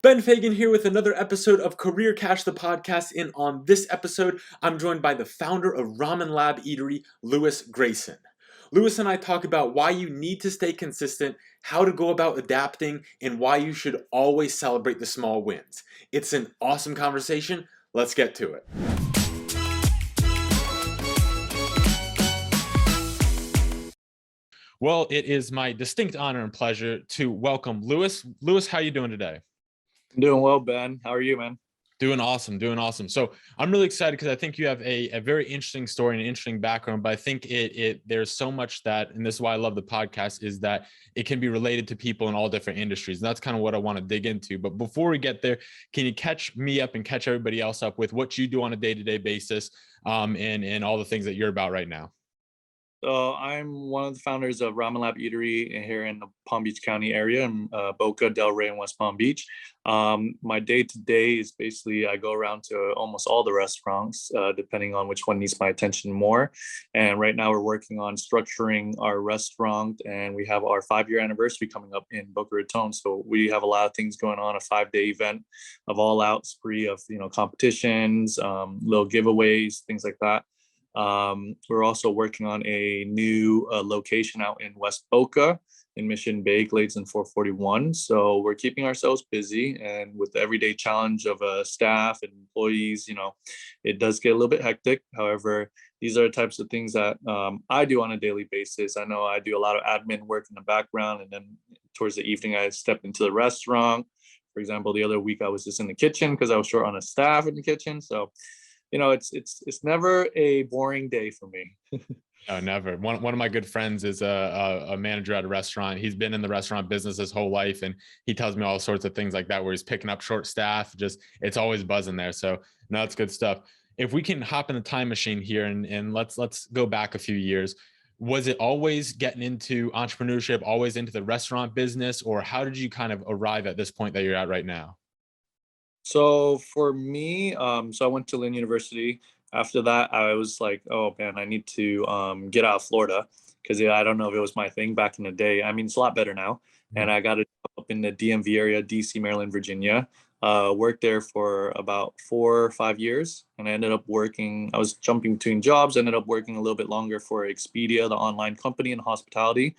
Ben Fagan here with another episode of Career Cash the podcast. And on this episode, I'm joined by the founder of Ramen Lab Eatery, Lewis Grayson. Lewis and I talk about why you need to stay consistent, how to go about adapting, and why you should always celebrate the small wins. It's an awesome conversation. Let's get to it. Well, it is my distinct honor and pleasure to welcome Lewis. Lewis, how you doing today? I'm doing well, Ben. How are you, man? Doing awesome, doing awesome. So I'm really excited because I think you have a very interesting story and an interesting background, but I think there's so much that, and this is why I love the podcast, is that it can be related to people in all different industries. And that's kind of what I want to dig into. But before we get there, can you catch me up and catch everybody else up with what you do on a day-to-day basis, and all the things that you're about right now? So I'm one of the founders of Ramen Lab Eatery here in the Palm Beach County area in Boca, Delray, and West Palm Beach. My day-to-day is basically I go around to almost all the restaurants, depending on which one needs my attention more. And right now we're working on structuring our restaurant, and we have our 5-year anniversary coming up in Boca Raton. So we have a lot of things going on, a 5-day event of all-out spree of competitions, little giveaways, things like that. We're also working on a new location out in West Boca in Mission Bay, Glades and 441. So we're keeping ourselves busy, and with the everyday challenge of staff and employees, it does get a little bit hectic. However, these are the types of things that I do on a daily basis. I know I do a lot of admin work in the background, and then towards the evening, I step into the restaurant. For example, the other week I was just in the kitchen because I was short on a staff in the kitchen. So it's never a boring day for me. No, never. One of my good friends is a manager at a restaurant. He's been in the restaurant business his whole life, and he tells me all sorts of things like that, where he's picking up short staff. Just it's always buzzing there. So no, it's good stuff. If we can hop in the time machine here and let's go back a few years. Was it always getting into entrepreneurship, always into the restaurant business, or how did you kind of arrive at this point that you're at right now? So for me, so I went to Lynn University. After that, I was like, oh man, I need to get out of Florida because I don't know if it was my thing back in the day. I mean, it's a lot better now. And I got it up in the DMV area, DC, Maryland, Virginia. Worked there for about 4 or 5 years, and I ended up working. I was jumping between jobs. Ended up working a little bit longer for Expedia, the online company in hospitality.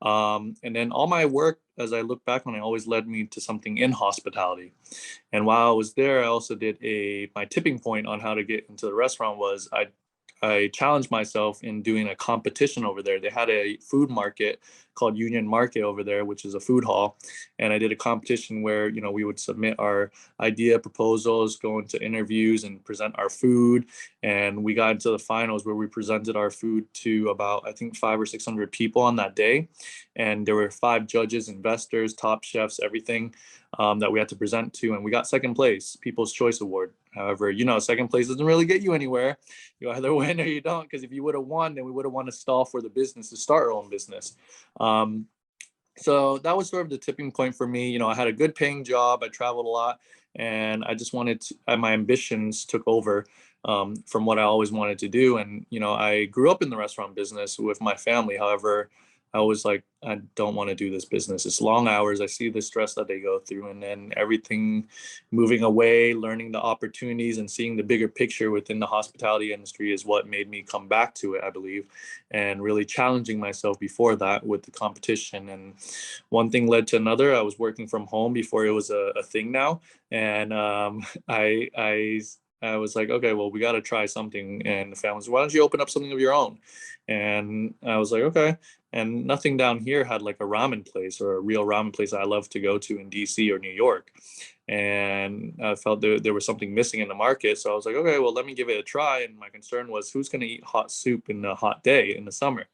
And then all my work, as I look back on it, always led me to something in hospitality. And while I was there, I also did my tipping point on how to get into the restaurant was I challenged myself in doing a competition over there. They had a food market called Union Market over there, which is a food hall. And I did a competition where, we would submit our idea proposals, go into interviews and present our food. And we got into the finals where we presented our food to about, I think, 500 or 600 people on that day. And there were 5 judges, investors, top chefs, everything that we had to present to. And we got second place, People's Choice Award. However, second place doesn't really get you anywhere. You either win or you don't, because if you would have won, then we would have won a stall for the business to start our own business. Um, so that was sort of the tipping point for me. I had a good paying job. I traveled a lot, and I just wanted to, my ambitions took over from what I always wanted to do. And, I grew up in the restaurant business with my family. However, I was like, I don't want to do this business. It's long hours. I see the stress that they go through, and then everything moving away, learning the opportunities and seeing the bigger picture within the hospitality industry is what made me come back to it, I believe, and really challenging myself before that with the competition. And one thing led to another. I was working from home before it was a thing now. And I was like, okay, well, we got to try something. And the family was, why don't you open up something of your own? And I was like, okay. And nothing down here had like a ramen place or a real ramen place I love to go to in DC or New York. And I felt there was something missing in the market. So I was like, okay, well, let me give it a try. And my concern was, who's going to eat hot soup in a hot day in the summer?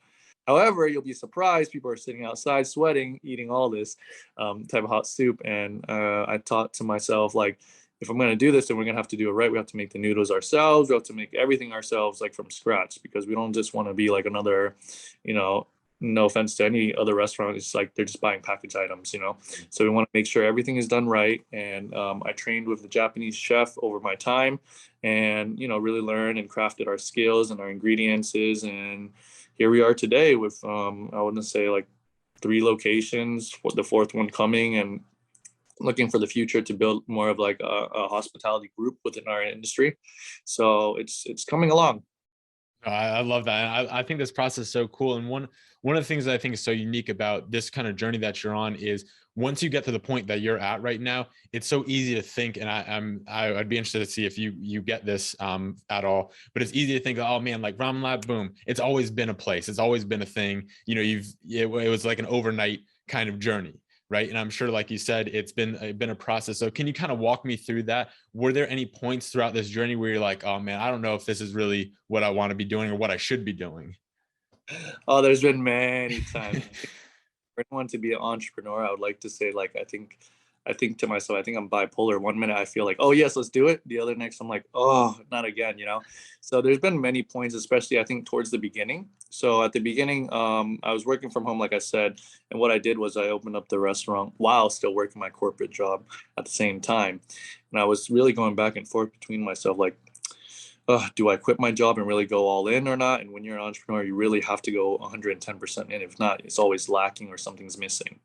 However, you'll be surprised. People are sitting outside sweating, eating all this type of hot soup. And I thought to myself, like, if I'm going to do this, then we're going to have to do it right. We have to make the noodles ourselves. We have to make everything ourselves, like from scratch, because we don't just want to be like another, no offense to any other restaurant. It's like they're just buying packaged items. So we want to make sure everything is done right. And I trained with the Japanese chef over my time and, really learned and crafted our skills and our ingredients. And here we are today with, I wouldn't say like 3 locations, the 4th one coming. And looking for the future to build more of like a hospitality group within our industry. So it's coming along. I love that. I think this process is so cool. And one of the things that I think is so unique about this kind of journey that you're on is once you get to the point that you're at right now, it's so easy to think. And I'd be interested to see if you get this at all. But it's easy to think, oh man, like Ramen Lab, boom, it's always been a place. It's always been a thing. You know, it was like an overnight kind of journey, right? And I'm sure, like you said, it's been a process. So can you kind of walk me through that? Were there any points throughout this journey where you're like, oh man, I don't know if this is really what I want to be doing or what I should be doing? Oh, there's been many times. For anyone to be an entrepreneur, I would like to say, like, I think to myself, I think I'm bipolar. One minute I feel like, oh yes, let's do it. The other next I'm like, oh, not again, you know. So there's been many points, especially I think towards the beginning. So at the beginning, I was working from home, like I said, and what I did was I opened up the restaurant while still working my corporate job at the same time, and I was really going back and forth between myself, like, do I quit my job and really go all in or not? And when you're an entrepreneur, you really have to go 110% in. If not, it's always lacking or something's missing.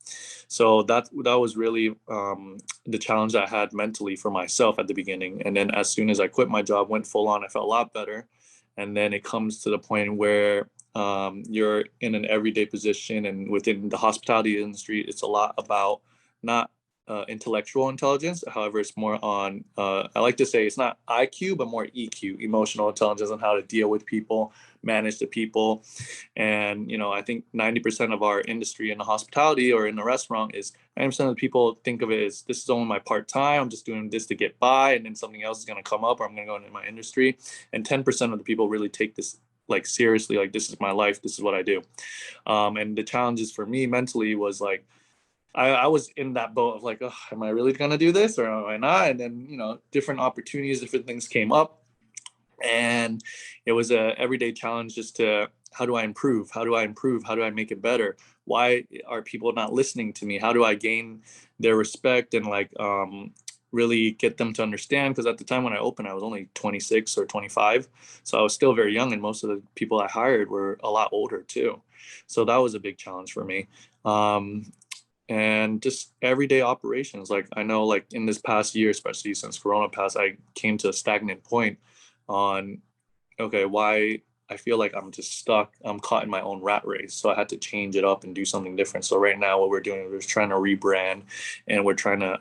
So that was really the challenge I had mentally for myself at the beginning. And then as soon as I quit my job, went full on, I felt a lot better. And then it comes to the point where you're in an everyday position, and within the hospitality industry, it's a lot about not intellectual intelligence. However, it's more on, I like to say it's not IQ, but more EQ, emotional intelligence, on how to deal with people, manage the people. And, you know, I think 90% of our industry in the hospitality or in the restaurant is 90% of the people think of it as, this is only my part time. I'm just doing this to get by. And then something else is going to come up, or I'm going to go into my industry. And 10% of the people really take this like seriously, like, this is my life. This is what I do. And the challenges for me mentally was like, I was in that boat of like, oh, am I really gonna do this or am I not? And then, you know, different opportunities, different things came up, and it was a everyday challenge just to, how do I improve? How do I improve? How do I make it better? Why are people not listening to me? How do I gain their respect and like really get them to understand? Because at the time when I opened, I was only 26 or 25, so I was still very young, and most of the people I hired were a lot older too. So that was a big challenge for me. And just everyday operations. Like, I know, like in this past year, especially since Corona passed, I came to a stagnant point on, okay, why I feel like I'm just stuck. I'm caught in my own rat race. So I had to change it up and do something different. So right now, what we're doing is we're trying to rebrand, and we're trying to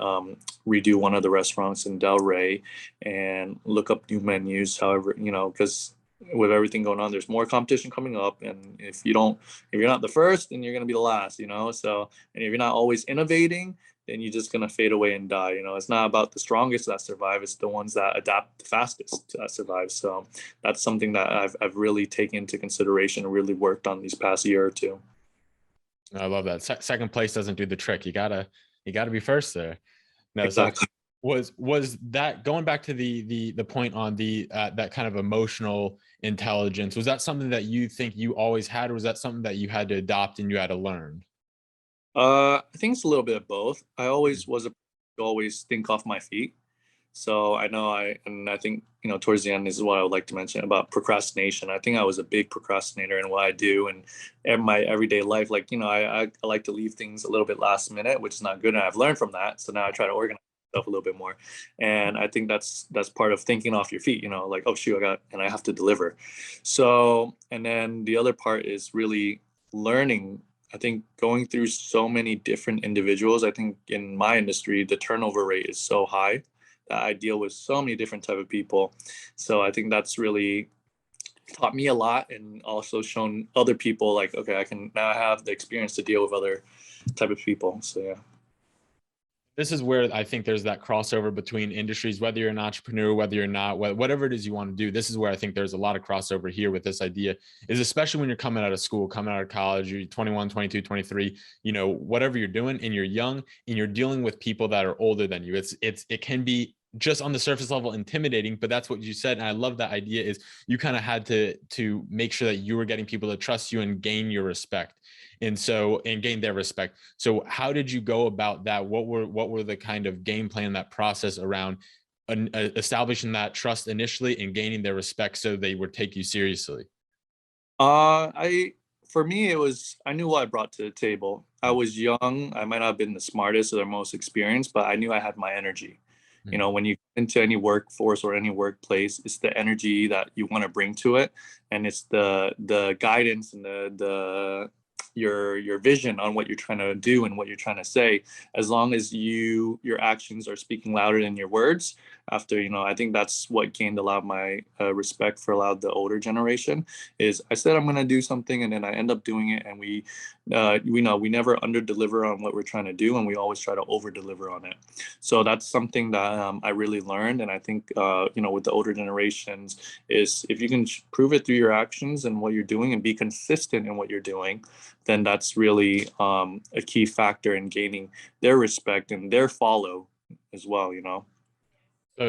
redo one of the restaurants in Delray and look up new menus. However, you know, because with everything going on, there's more competition coming up, and if you're not the first, then you're going to be the last, you know. So, and if you're not always innovating, then you're just going to fade away and die. You know, it's not about the strongest that survive, it's the ones that adapt the fastest that survive. So that's something that I've really taken into consideration and really worked on these past year or two. I love that. Second place doesn't do the trick. You gotta be first there. No, so Exactly. was that, going back to the point on the that kind of emotional intelligence, was that something that you think you always had, or was that something that you had to adopt and you had to learn? I think it's a little bit of both. I always was a always think off my feet. So I know I think, you know, towards the end, this is what I would like to mention about procrastination. I think I was a big procrastinator in what I do and in my everyday life. Like, you know, I like to leave things a little bit last minute, which is not good. And I've learned from that. So now I try to organize myself a little bit more. And I think that's part of thinking off your feet, you know, like, oh shoot, I have to deliver. So, and then the other part is really learning. I think going through so many different individuals, I think in my industry, the turnover rate is so high that I deal with so many different type of people. So I think that's really taught me a lot, and also shown other people like, okay, I can now have the experience to deal with other type of people. So yeah. This is where I think there's that crossover between industries, whether you're an entrepreneur, whether you're not, whatever it is you want to do. This is where I think there's a lot of crossover here with this idea, is especially when you're coming out of school, coming out of college, you're 21, 22, 23, you know, whatever you're doing, and you're young and you're dealing with people that are older than you. It can be just on the surface level intimidating, but that's what you said. And I love that idea, is you kind of had to make sure that you were getting people to trust you and gain your respect. And gain their respect. So how did you go about that? What were the kind of game plan, that process around establishing that trust initially and gaining their respect so they would take you seriously? I For me, it was, I knew what I brought to the table. I was young, I might not have been the smartest or the most experienced, but I knew I had my energy. You Mm. know, when you get into any workforce or any workplace, it's the energy that you want to bring to it, and it's the guidance and the your vision on what you're trying to do and what you're trying to say. As long as your actions are speaking louder than your words, after, you know, I think that's what gained a lot of my respect for a lot of the older generation. Is I said I'm going to do something, and then I end up doing it, and we know we never under deliver on what we're trying to do, and we always try to over deliver on it. So that's something that I really learned, and I think you know, with the older generations, is if you can prove it through your actions and what you're doing and be consistent in what you're doing, then that's really a key factor in gaining their respect and their follow as well, you know.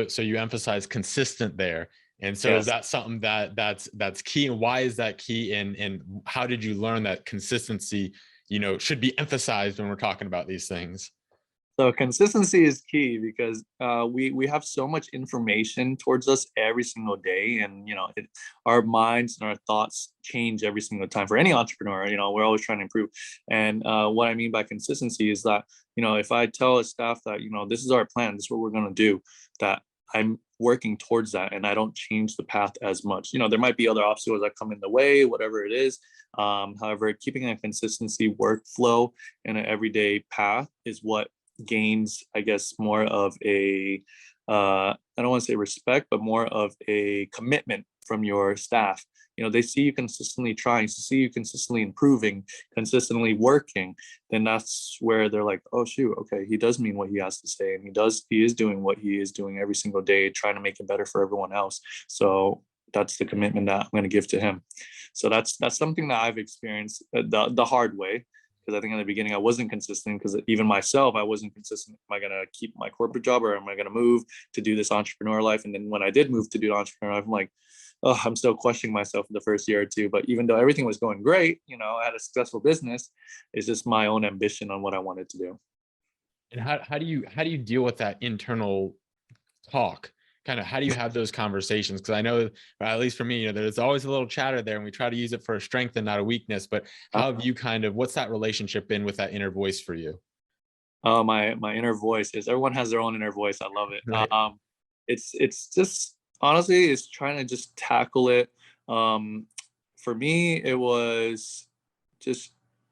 So you emphasize consistent there. And so is Yes. that something that's key? And why is that key? And how did you learn that consistency, should be emphasized when we're talking about these things? So consistency is key because we have so much information towards us every single day, and you know, our minds and our thoughts change every single time. For any entrepreneur, you know, we're always trying to improve. And what I mean by consistency is that, you know, if I tell a staff that, you know, this is our plan, this is what we're going to do, that I'm working towards that, and I don't change the path as much. You know, there might be other obstacles that come in the way, whatever it is. However, keeping a consistency workflow in an everyday path is what gains, I guess, more of a I don't want to say respect, but more of a commitment from your staff. You know, they see you consistently trying, see you consistently improving, consistently working, then that's where they're like, oh shoot, okay, he does mean what he has to say, and he is doing what he is doing every single day, trying to make it better for everyone else. So that's the commitment that I'm going to give to him. So that's something that I've experienced the hard way, because I think in the beginning I wasn't consistent, because even myself, I wasn't consistent. Am I going to keep my corporate job, or am I going to move to do this entrepreneur life? And then when I did move to do the entrepreneur life, I'm like, oh, I'm still questioning myself in the first year or two. But even though everything was going great, you know, I had a successful business, it's just my own ambition on what I wanted to do. And how do you deal with that internal talk? Kind of how do you have those conversations? Because I know, at least for me, there's always a little chatter there, and we try to use it for a strength and not a weakness. But how have you what's that relationship been with that inner voice for you? My inner voice is, everyone has their own inner voice. I love it. Right. It's just, honestly, it's trying to just tackle it. Um, for me, it was just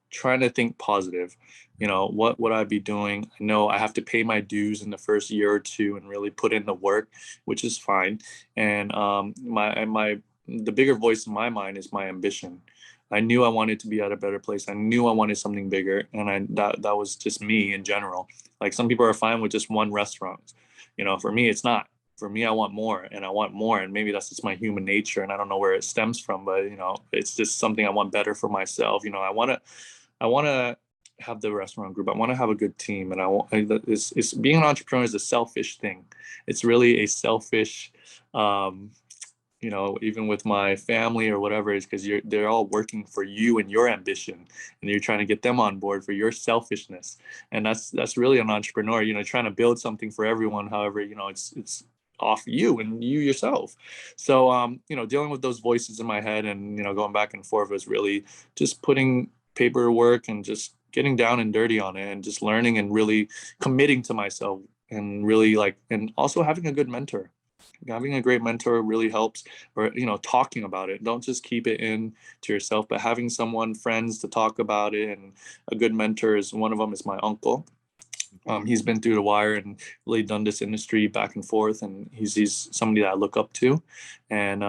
trying to think positive. You know, what would I be doing? I know I have to pay my dues in the first year or two and really put in the work, which is fine. And the bigger voice in my mind is my ambition. I knew I wanted to be at a better place. I knew I wanted something bigger, and that was just me in general. Like, some people are fine with just one restaurant. You know, for me, it's not. For me, I want more, and I want more, and maybe that's just my human nature, and I don't know where it stems from, but you know, it's just something I want better for myself. You know, I want to have the restaurant group. I want to have a good team, and it's being an entrepreneur is a selfish thing. It's really a selfish, um, you know, even with my family or whatever, is because they're all working for you and your ambition, and you're trying to get them on board for your selfishness. And that's really an entrepreneur, you know, trying to build something for everyone. However, you know, it's off you and you yourself. So you know, dealing with those voices in my head, and you know, going back and forth, was really just putting paperwork and just getting down and dirty on it, and just learning and really committing to myself, and really like, and also having a good mentor. Having a great mentor really helps. Or, you know, talking about it, don't just keep it in to yourself, but having someone, friends, to talk about it. And a good mentor is, one of them is my uncle. He's been through the wire and really done this industry back and forth, and he's somebody that I look up to. And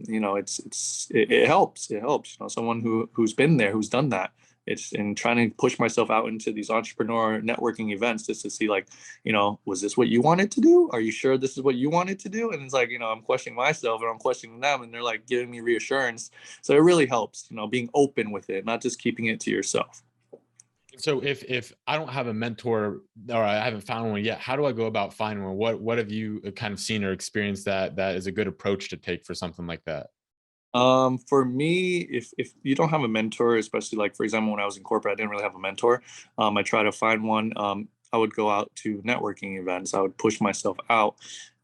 you know, it helps. It helps. You know, someone who's been there, who's done that. It's in trying to push myself out into these entrepreneur networking events, just to see, like, you know, was this what you wanted to do? Are you sure this is what you wanted to do? And it's like, you know, I'm questioning myself and I'm questioning them, and they're like giving me reassurance. So it really helps, you know, being open with it, not just keeping it to yourself. So if I don't have a mentor, or I haven't found one yet, how do I go about finding one? What have you kind of seen or experienced that is a good approach to take for something like that? For me, if you don't have a mentor, especially like, for example, when I was in corporate, I didn't really have a mentor. I try to find one. I would go out to networking events. I would push myself out.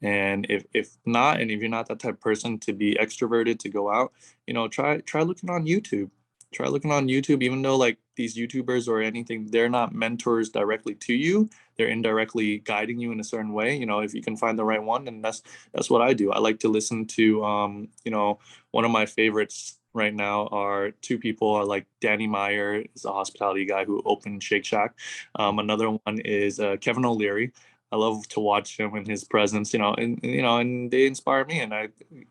And if not, and if you're not that type of person to be extroverted to go out, you know, try looking on YouTube. try looking on YouTube, even though like these YouTubers or anything, they're not mentors directly to you. They're indirectly guiding you in a certain way. You know, if you can find the right one, and that's what I do. I like to listen to you know, one of my favorites right now are two people are like Danny Meyer is a hospitality guy who opened Shake Shack. Another one is Kevin O'Leary. I love to watch him and his presence, you know, and you know, and they inspire me, and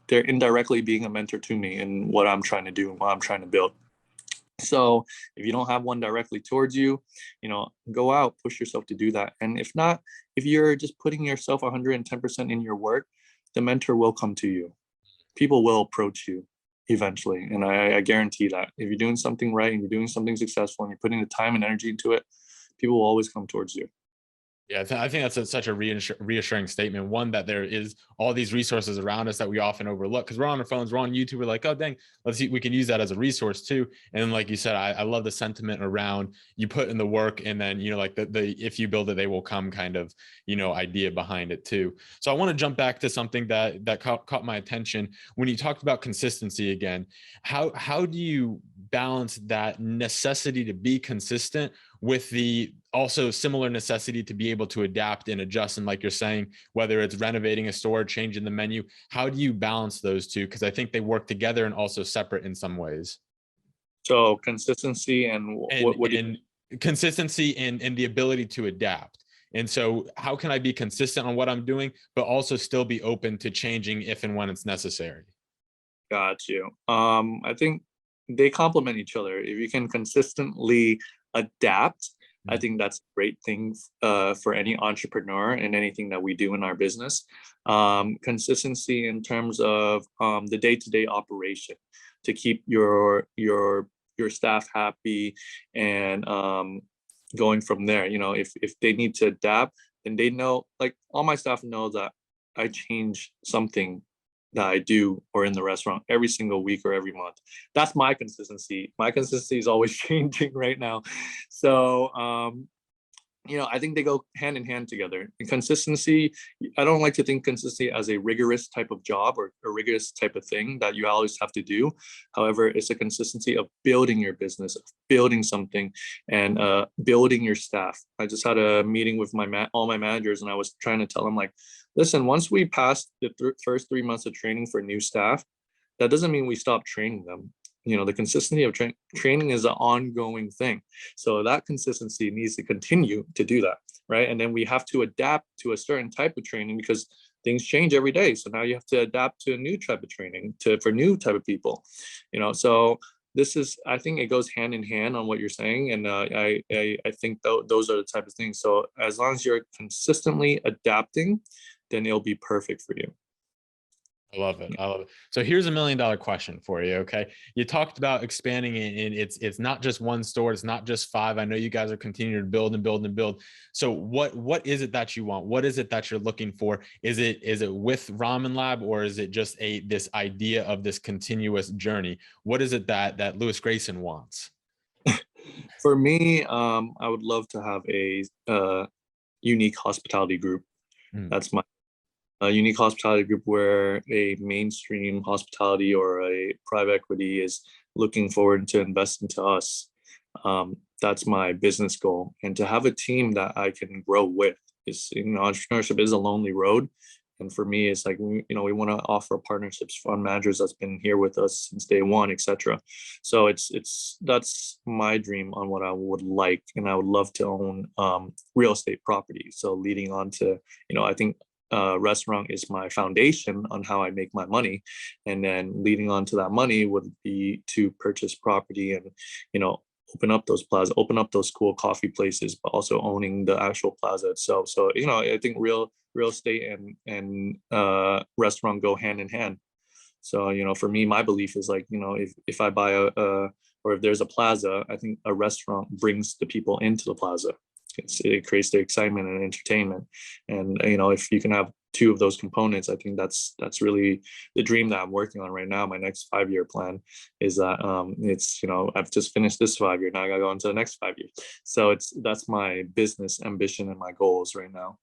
they're indirectly being a mentor to me in what I'm trying to do and what I'm trying to build. So if you don't have one directly towards you, you know, go out, push yourself to do that. And if not, if you're just putting yourself 110% in your work, the mentor will come to you. People will approach you eventually. And I guarantee that if you're doing something right and you're doing something successful and you're putting the time and energy into it, people will always come towards you. Yeah, I think that's such a reassuring statement. One, that there is all these resources around us that we often overlook because we're on our phones, we're on YouTube, we're like, oh dang, let's see, we can use that as a resource too. And then, like you said, I love the sentiment around you put in the work, and then, you know, like the if you build it, they will come kind of, you know, idea behind it too. So I want to jump back to something that caught my attention when you talked about consistency again. How do you balance that necessity to be consistent with the also similar necessity to be able to adapt and adjust? And like you're saying, whether it's renovating a store, changing the menu, how do you balance those two? Because I think they work together and also separate in some ways. So consistency and And what do and consistency and the ability to adapt. And so how can I be consistent on what I'm doing, but also still be open to changing if and when it's necessary? got you? I think they complement each other. If you can consistently adapt, I Mm. think that's a great thing for any entrepreneur and anything that we do in our business. Consistency in terms of the day-to-day operation to keep your staff happy and going from there. You know, if they need to adapt, then they know. Like all my staff know that I change something that I do or in the restaurant every single week or every month. That's my consistency. My consistency is always changing right now. So you know, I think they go hand in hand together. And consistency, I don't like to think consistency as a rigorous type of job or a rigorous type of thing that you always have to do. However, it's a consistency of building your business, of building something, and building your staff. I just had a meeting with all my managers, and I was trying to tell them like, listen, once we pass the first 3 months of training for new staff, that doesn't mean we stop training them. You know, the consistency of training is an ongoing thing. So that consistency needs to continue to do that, right? And then we have to adapt to a certain type of training because things change every day. So now you have to adapt to a new type of training for new type of people, you know. So this is, I think it goes hand in hand on what you're saying, and I think those are the type of things. So as long as you're consistently adapting, then it'll be perfect for you. I love it. I love it. So here's $1 million question for you. Okay. You talked about expanding and it's not just one store. It's not just five. I know you guys are continuing to build and build and build. So what is it that you want? What is it that you're looking for? Is it with Ramen Lab, or is it just this idea of this continuous journey? What is it that Louis Grayson wants? For me, I would love to have a unique hospitality group. Mm. That's my unique hospitality group where a mainstream hospitality or a private equity is looking forward to invest into us. That's my business goal, and to have a team that I can grow with. Is, you know, entrepreneurship is a lonely road, and for me, it's like you know, we want to offer partnerships fund managers that's been here with us since day one, etc. So it's that's my dream on what I would like, and I would love to own real estate property. So leading on to, you know, I think restaurant is my foundation on how I make my money, and then leading on to that money would be to purchase property and, you know, open up those plazas, open up those cool coffee places, but also owning the actual plaza itself. So you know, I think real estate and restaurant go hand in hand. So you know, for me, my belief is like, you know, if I buy a or if there's a plaza, I think a restaurant brings the people into the plaza. It creates the excitement and entertainment, and you know, if you can have two of those components, I think that's really the dream that I'm working on right now. My next 5 year plan is that it's, you know, I've just finished this 5 year, now I gotta go into the next 5 years. So that's my business ambition and my goals right now.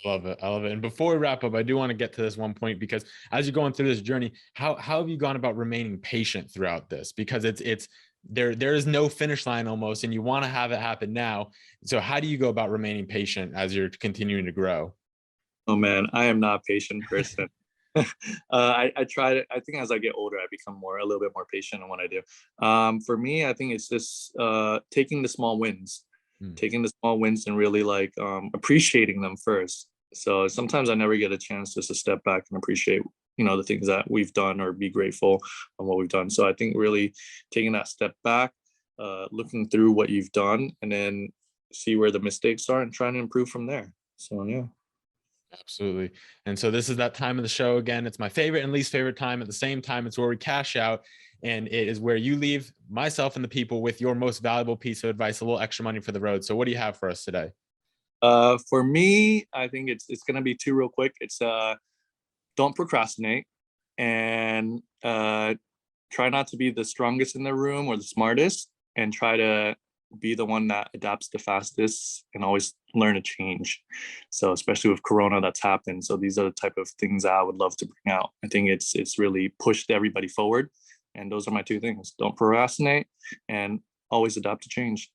I love it. I love it. And before we wrap up, I do want to get to this one point, because as you're going through this journey, how have you gone about remaining patient throughout this? Because it's there is no finish line almost, and you want to have it happen now. So how do you go about remaining patient as you're continuing to grow? Oh man, I am not a patient person. I try to. I think as I get older, I become a little bit more patient in what I do. For me, I think it's just taking the small wins, Mm. and really like appreciating them first. So sometimes I never get a chance just to step back and appreciate, the things that we've done or be grateful on what we've done. So I think really taking that step back, looking through what you've done, and then see where the mistakes are and trying to improve from there. So yeah. Absolutely. And so this is that time of the show again. It's my favorite and least favorite time at the same time. It's where we cash out, and it is where you leave myself and the people with your most valuable piece of advice, a little extra money for the road. So what do you have for us today? For me, I think it's gonna be two real quick. It's don't procrastinate, and try not to be the strongest in the room or the smartest, and try to be the one that adapts the fastest and always learn to change. So especially with Corona that's happened. So these are the type of things that I would love to bring out. I think it's really pushed everybody forward. And those are my two things. Don't procrastinate and always adapt to change.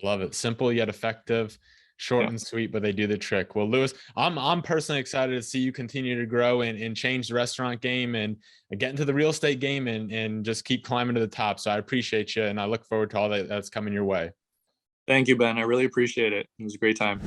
Love it. Simple yet effective, short Yeah. and sweet, but they do the trick. Well, Lewis, I'm personally excited to see you continue to grow and change the restaurant game and get into the real estate game and just keep climbing to the top. So I appreciate you, and I look forward to all that's coming your way. Thank you, Ben. I really appreciate it. It was a great time.